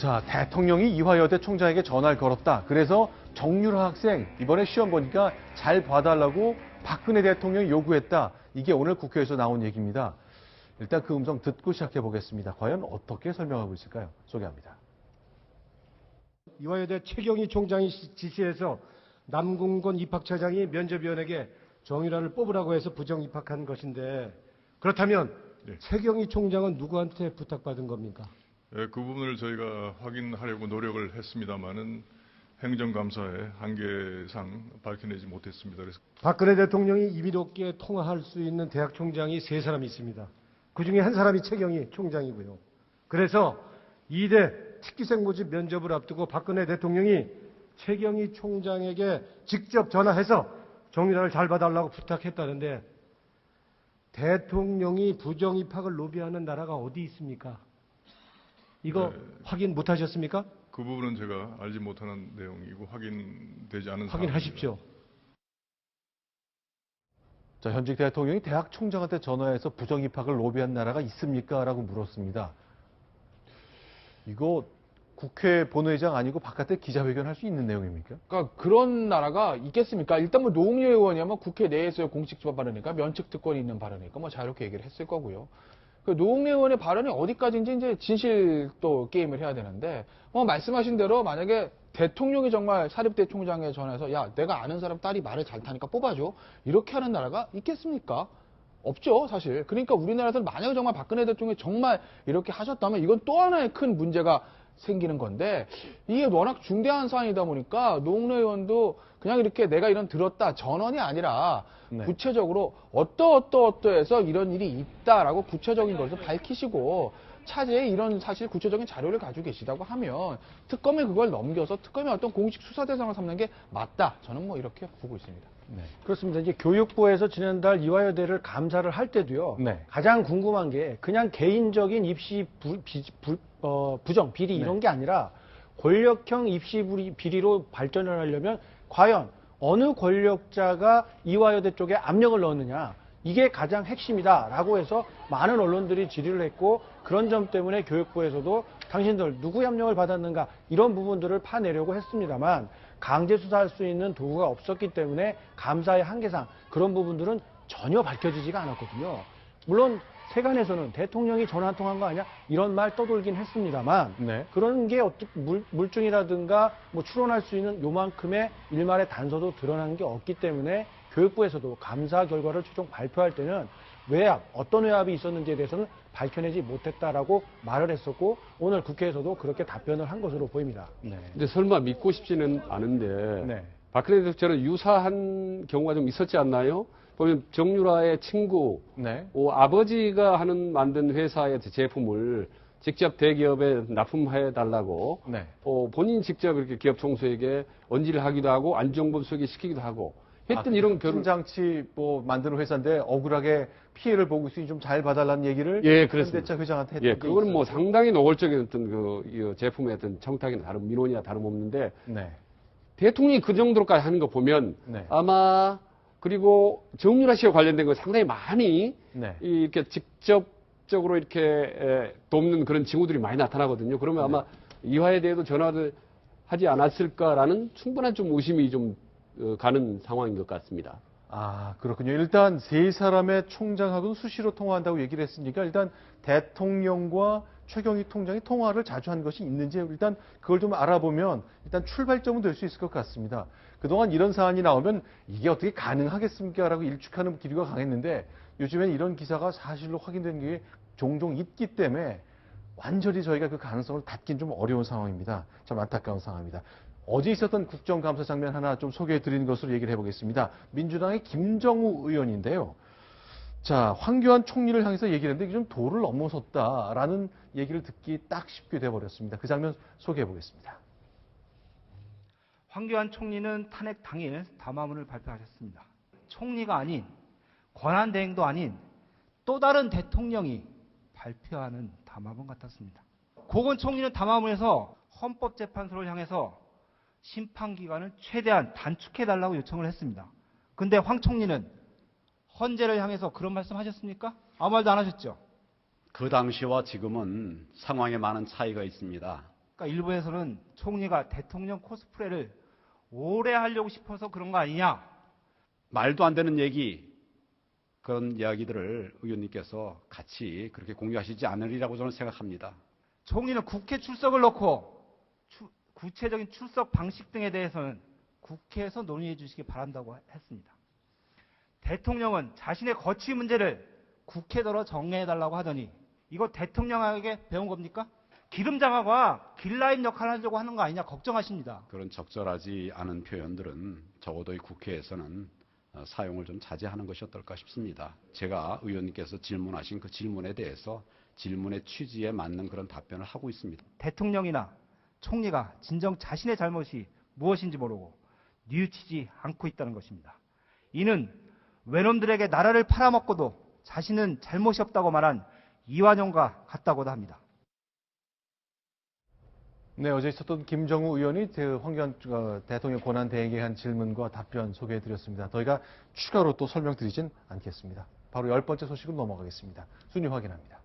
자, 대통령이 이화여대 총장에게 전화를 걸었다. 그래서 정유라 학생 이번에 시험 보니까 잘 봐달라고 박근혜 대통령이 요구했다. 이게 오늘 국회에서 나온 얘기입니다. 일단 그 음성 듣고 시작해 보겠습니다. 과연 어떻게 설명하고 있을까요? 소개합니다. 이화여대 최경희 총장이 지시해서 남궁건 입학처장이 면접위원에게 정유라를 뽑으라고 해서 부정 입학한 것인데, 그렇다면 네. 최경희 총장은 누구한테 부탁받은 겁니까? 그 부분을 저희가 확인하려고 노력을 했습니다마는 행정감사의 한계상 밝혀내지 못했습니다. 그래서 박근혜 대통령이 임의롭게 통화할 수 있는 대학 총장이 3사람이 있습니다. 그중에 한 사람이 최경희 총장이고요. 그래서 2대 특기생 모집 면접을 앞두고 박근혜 대통령이 최경희 총장에게 직접 전화해서 정유라를 잘 봐달라고 부탁했다는데, 대통령이 부정 입학을 로비하는 나라가 어디 있습니까? 이거 확인 못 하셨습니까? 그 부분은 제가 알지 못하는 내용이고 확인되지 않은 확인하십시오. 자, 현직 대통령이 대학 총장한테 전화해서 부정 입학을 로비한 나라가 있습니까? 라고 물었습니다. 이거 국회 본회의장 아니고 바깥에 기자회견 할 수 있는 내용입니까? 그러니까 그런 나라가 있겠습니까? 일단 뭐 노웅래 의원이면 국회 내에서의 공식적 발언이니까 면책 특권이 있는 발언이니까 뭐 자유롭게 얘기를 했을 거고요. 그 노웅래 의원의 발언이 어디까지인지 이제 진실 또 게임을 해야 되는데, 말씀하신 대로 만약에 대통령이 정말 사립대 총장에 전화해서 야, 내가 아는 사람 딸이 말을 잘 타니까 뽑아줘, 이렇게 하는 나라가 있겠습니까? 없죠, 사실. 그러니까 우리나라에서는 만약에 정말 박근혜 대통령이 정말 이렇게 하셨다면 이건 또 하나의 큰 문제가 생기는 건데, 이게 워낙 중대한 사안이다 보니까 노웅래 의원도 그냥 이렇게 내가 이런 들었다 전언이 아니라 네. 구체적으로 어떠해서 이런 일이 있다라고 구체적인 것을 밝히시고 차제에 이런 사실 구체적인 자료를 가지고 계시다고 하면 특검에 그걸 넘겨서 특검의 어떤 공식 수사 대상을 삼는 게 맞다. 저는 뭐 이렇게 보고 있습니다. 네. 그렇습니다. 이제 교육부에서 지난달 이화여대를 감사를 할 때도요. 네. 가장 궁금한 게 그냥 개인적인 입시 부정, 비리 이런 게 아니라 권력형 입시 비리로 발전을 하려면 과연 어느 권력자가 이화여대 쪽에 압력을 넣었느냐. 이게 가장 핵심이다라고 해서 많은 언론들이 질의를 했고, 그런 점 때문에 교육부에서도 당신들 누구의 압력을 받았는가 이런 부분들을 파내려고 했습니다만, 강제 수사할 수 있는 도구가 없었기 때문에 감사의 한계상 그런 부분들은 전혀 밝혀지지가 않았거든요. 물론 세간에서는 대통령이 전화 한 통한 거 아니야? 이런 말 떠돌긴 했습니다만, 네. 그런 게 물증이라든가 뭐 추론할 수 있는 요만큼의 일말의 단서도 드러난 게 없기 때문에 교육부에서도 감사 결과를 최종 발표할 때는 외압, 어떤 외압이 있었는지에 대해서는 밝혀내지 못했다라고 말을 했었고, 오늘 국회에서도 그렇게 답변을 한 것으로 보입니다. 네. 근데 설마 믿고 싶지는 않은데 네. 박근혜 대통령처럼 유사한 경우가 좀 있었지 않나요? 보면 정유라의 친구, 네. 아버지가 만든 회사의 제품을 직접 대기업에 납품해 달라고 네. 본인 직접 이렇게 기업 총수에게 언지를 하기도 하고 안정범 소개시키기도 하고 했던 이런 결혼 장치 뭐 만드는 회사인데 억울하게 피해를 보고 있으니 좀 잘 봐달라는 얘기를 예, 그렇습니다. 현대차 회장한테 했던 예, 게 그건 뭐 있어요. 상당히 노골적인 어떤 이 제품의 어떤 청탁이나 다른 민원이나 다름없는데 네. 대통령이 그 정도로까지 하는 거 보면 네. 아마 그리고 정유라 씨와 관련된 거 상당히 많이 네. 이렇게 직접적으로 이렇게 돕는 그런 징후들이 많이 나타나거든요. 그러면 아마 이화여대에도 전화를 하지 않았을까라는 충분한 좀 의심이 좀 가는 상황인 것 같습니다. 아, 그렇군요. 일단 세 사람의 총장하고는 수시로 통화한다고 얘기를 했으니까 일단 대통령과 최경희 통장이 통화를 자주 한 것이 있는지 일단 그걸 좀 알아보면 일단 출발점은 될 수 있을 것 같습니다. 그동안 이런 사안이 나오면 이게 어떻게 가능하겠습니까? 라고 일축하는 기류가 강했는데 요즘엔 이런 기사가 사실로 확인되는 게 종종 있기 때문에 완전히 저희가 그 가능성을 닫긴 좀 어려운 상황입니다. 참 안타까운 상황입니다. 어제 있었던 국정감사 장면 하나 좀 소개해 드리는 것으로 얘기를 해보겠습니다. 민주당의 김정우 의원인데요. 자, 황교안 총리를 향해서 얘기를 했는데 이게 좀 도를 넘어섰다라는 얘기를 듣기 딱 쉽게 돼버렸습니다. 그 장면 소개해 보겠습니다. 황교안 총리는 탄핵 당일 담화문을 발표하셨습니다. 총리가 아닌, 권한대행도 아닌 또 다른 대통령이 발표하는 담화문 같았습니다. 고건 총리는 담화문에서 헌법재판소를 향해서 심판기간을 최대한 단축해달라고 요청을 했습니다. 근데 황 총리는 헌재를 향해서 그런 말씀 하셨습니까? 아무 말도 안 하셨죠? 그 당시와 지금은 상황에 많은 차이가 있습니다. 그러니까 일부에서는 총리가 대통령 코스프레를 오래 하려고 싶어서 그런 거 아니냐. 말도 안 되는 얘기, 그런 이야기들을 의원님께서 같이 그렇게 공유하시지 않으리라고 저는 생각합니다. 총리는 국회 출석을 놓고 구체적인 출석 방식 등에 대해서는 국회에서 논의해 주시기 바란다고 했습니다. 대통령은 자신의 거취 문제를 국회더러 정리해달라고 하더니 이거 대통령에게 배운 겁니까? 기름장화가 길라임 역할을 하려고 하는 거 아니냐 걱정하십니다. 그런 적절하지 않은 표현들은 적어도 이 국회에서는 사용을 좀 자제하는 것이 어떨까 싶습니다. 제가 의원님께서 질문하신 그 질문에 대해서 질문의 취지에 맞는 그런 답변을 하고 있습니다. 대통령이나 총리가 진정 자신의 잘못이 무엇인지 모르고 뉘우치지 않고 있다는 것입니다. 이는 외놈들에게 나라를 팔아먹고도 자신은 잘못이 없다고 말한 이완용과 같다고도 합니다. 네, 어제 있었던 김정우 의원이 황교안 대통령 권한 대행에 한 질문과 답변 소개해드렸습니다. 저희가 추가로 또 설명드리진 않겠습니다. 바로 10번째 소식으로 넘어가겠습니다. 순위 확인합니다.